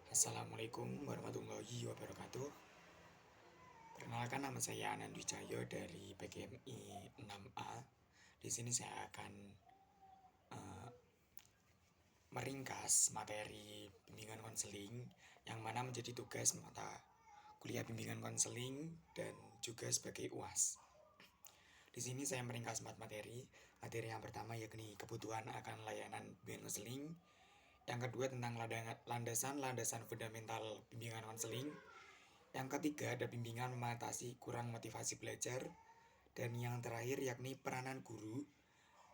Assalamualaikum warahmatullahi wabarakatuh. Perkenalkan, nama saya Anand Wijaya dari PGMI 6A. Di sini saya akan meringkas materi bimbingan konseling yang mana menjadi tugas mata kuliah bimbingan konseling dan juga sebagai UAS. Di sini saya meringkas 4 materi. Materi yang pertama yakni kebutuhan akan layanan bimbingan konseling. Yang kedua tentang landasan fundamental bimbingan konseling. Yang ketiga ada bimbingan mengatasi kurang motivasi belajar. Dan yang terakhir yakni peranan guru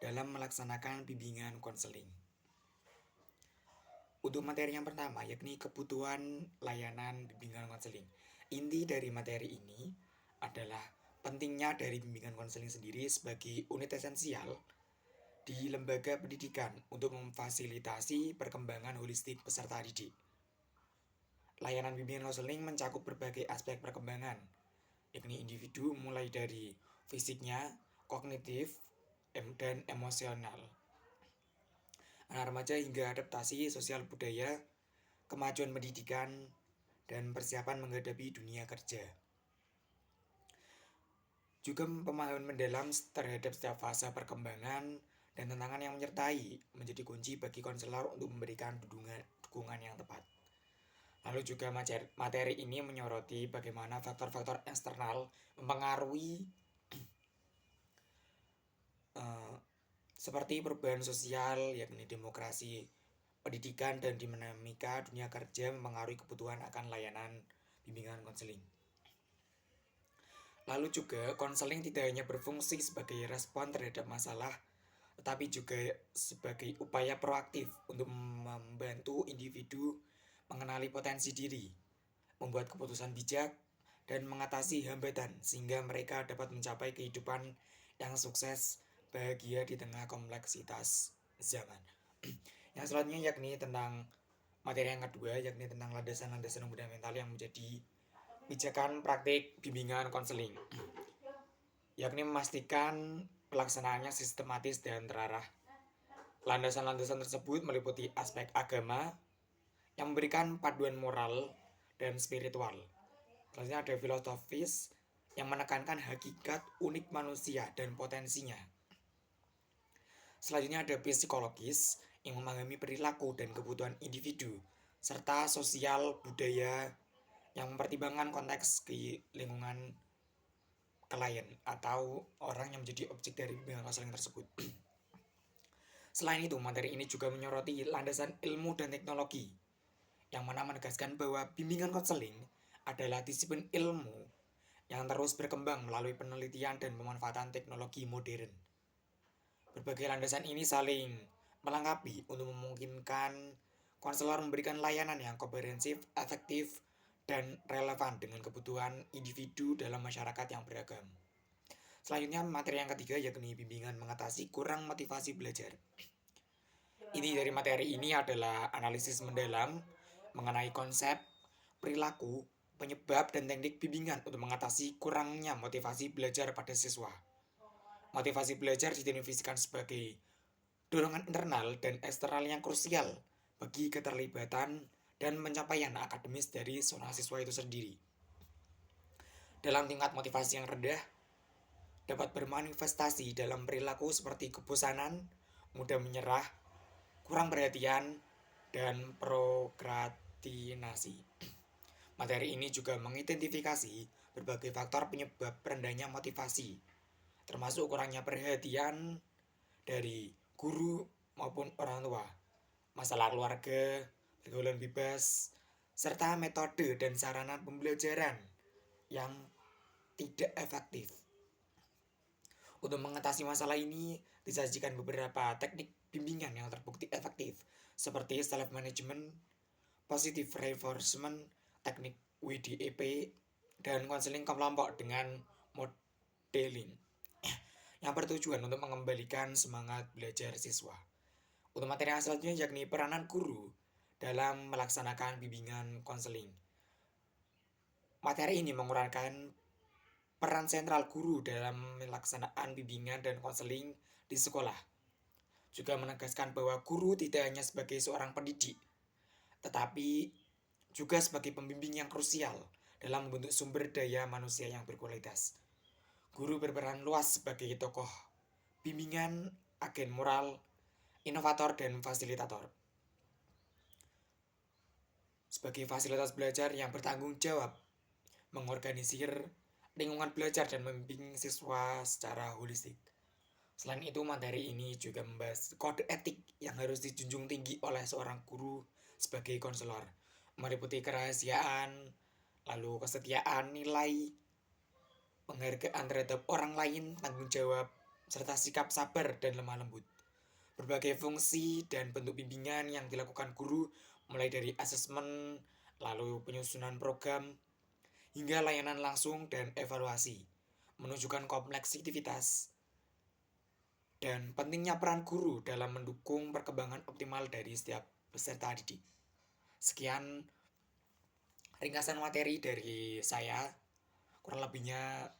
dalam melaksanakan bimbingan konseling. Untuk materi yang pertama yakni kebutuhan layanan bimbingan konseling. Inti dari materi ini adalah pentingnya dari bimbingan konseling sendiri sebagai unit esensial di lembaga pendidikan untuk memfasilitasi perkembangan holistik peserta didik. Layanan bimbingan konseling mencakup berbagai aspek perkembangan, yakni individu mulai dari fisiknya, kognitif, dan emosional, anak remaja hingga adaptasi sosial budaya, kemajuan pendidikan, dan persiapan menghadapi dunia kerja. Juga pemahaman mendalam terhadap setiap fase perkembangan dan tantangan yang menyertai menjadi kunci bagi konselor untuk memberikan dukungan yang tepat. Lalu juga materi ini menyoroti bagaimana faktor-faktor eksternal mempengaruhi seperti perubahan sosial, yakni demokrasi, pendidikan, dan dinamika dunia kerja mempengaruhi kebutuhan akan layanan bimbingan konseling. Lalu juga konseling tidak hanya berfungsi sebagai respon terhadap masalah, tetapi juga sebagai upaya proaktif untuk membantu individu mengenali potensi diri, membuat keputusan bijak, dan mengatasi hambatan sehingga mereka dapat mencapai kehidupan yang sukses, bahagia di tengah kompleksitas zaman. Yang selanjutnya yakni tentang materi yang kedua, yakni tentang landasan-landasan fundamental yang menjadi pijakan praktik bimbingan konseling, yakni memastikan pelaksanaannya sistematis dan terarah. Landasan-landasan tersebut meliputi aspek agama yang memberikan paduan moral dan spiritual. Selanjutnya ada filosofis yang menekankan hakikat unik manusia dan potensinya. Selanjutnya ada psikologis yang memahami perilaku dan kebutuhan individu, serta sosial budaya yang mempertimbangkan konteks lingkungan klien atau orang yang menjadi objek dari bimbingan konseling tersebut. Selain itu, materi ini juga menyoroti landasan ilmu dan teknologi, yang mana menegaskan bahwa bimbingan konseling adalah disiplin ilmu yang terus berkembang melalui penelitian dan pemanfaatan teknologi modern. Berbagai landasan ini saling melengkapi untuk memungkinkan konselor memberikan layanan yang komprehensif, efektif, dan relevan dengan kebutuhan individu dalam masyarakat yang beragam. Selanjutnya materi yang ketiga yakni bimbingan mengatasi kurang motivasi belajar. Inti dari materi ini adalah analisis mendalam mengenai konsep, perilaku, penyebab, dan teknik bimbingan untuk mengatasi kurangnya motivasi belajar pada siswa. Motivasi belajar didefinisikan sebagai dorongan internal dan eksternal yang krusial bagi keterlibatan dan pencapaian akademis dari seorang siswa itu sendiri. Dalam tingkat motivasi yang rendah, dapat bermanifestasi dalam perilaku seperti kebosanan, mudah menyerah, kurang perhatian, dan prokrastinasi. Materi ini juga mengidentifikasi berbagai faktor penyebab rendahnya motivasi, termasuk kurangnya perhatian dari guru maupun orang tua, masalah keluarga, pergaulan bebas, serta metode dan sarana pembelajaran yang tidak efektif. Untuk mengatasi masalah ini, disajikan beberapa teknik bimbingan yang terbukti efektif, seperti self-management, positive reinforcement, teknik WDEP, dan konseling kelompok dengan modeling, yang bertujuan untuk mengembalikan semangat belajar siswa. Untuk materi yang selanjutnya yakni peranan guru dalam melaksanakan bimbingan konseling. Materi ini menguraikan peran sentral guru dalam pelaksanaan bimbingan dan konseling di sekolah. Juga menegaskan bahwa guru tidak hanya sebagai seorang pendidik, tetapi juga sebagai pembimbing yang krusial dalam membentuk sumber daya manusia yang berkualitas. Guru berperan luas sebagai tokoh bimbingan, agen moral, inovator, dan fasilitator. Sebagai fasilitas belajar yang bertanggung jawab, mengorganisir lingkungan belajar dan membimbing siswa secara holistik. Selain itu, materi ini juga membahas kode etik yang harus dijunjung tinggi oleh seorang guru sebagai konselor, meliputi kerahasiaan, lalu kesetiaan, nilai, penghargaan terhadap orang lain, tanggung jawab, serta sikap sabar dan lemah lembut. Berbagai fungsi dan bentuk bimbingan yang dilakukan guru, mulai dari asesmen, lalu penyusunan program, hingga layanan langsung dan evaluasi, menunjukkan kompleksitas dan pentingnya peran guru dalam mendukung perkembangan optimal dari setiap peserta didik. Sekian ringkasan materi dari saya, kurang lebihnya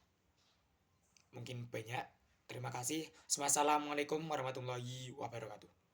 mungkin banyak. Terima kasih. Wassalamualaikum warahmatullahi wabarakatuh.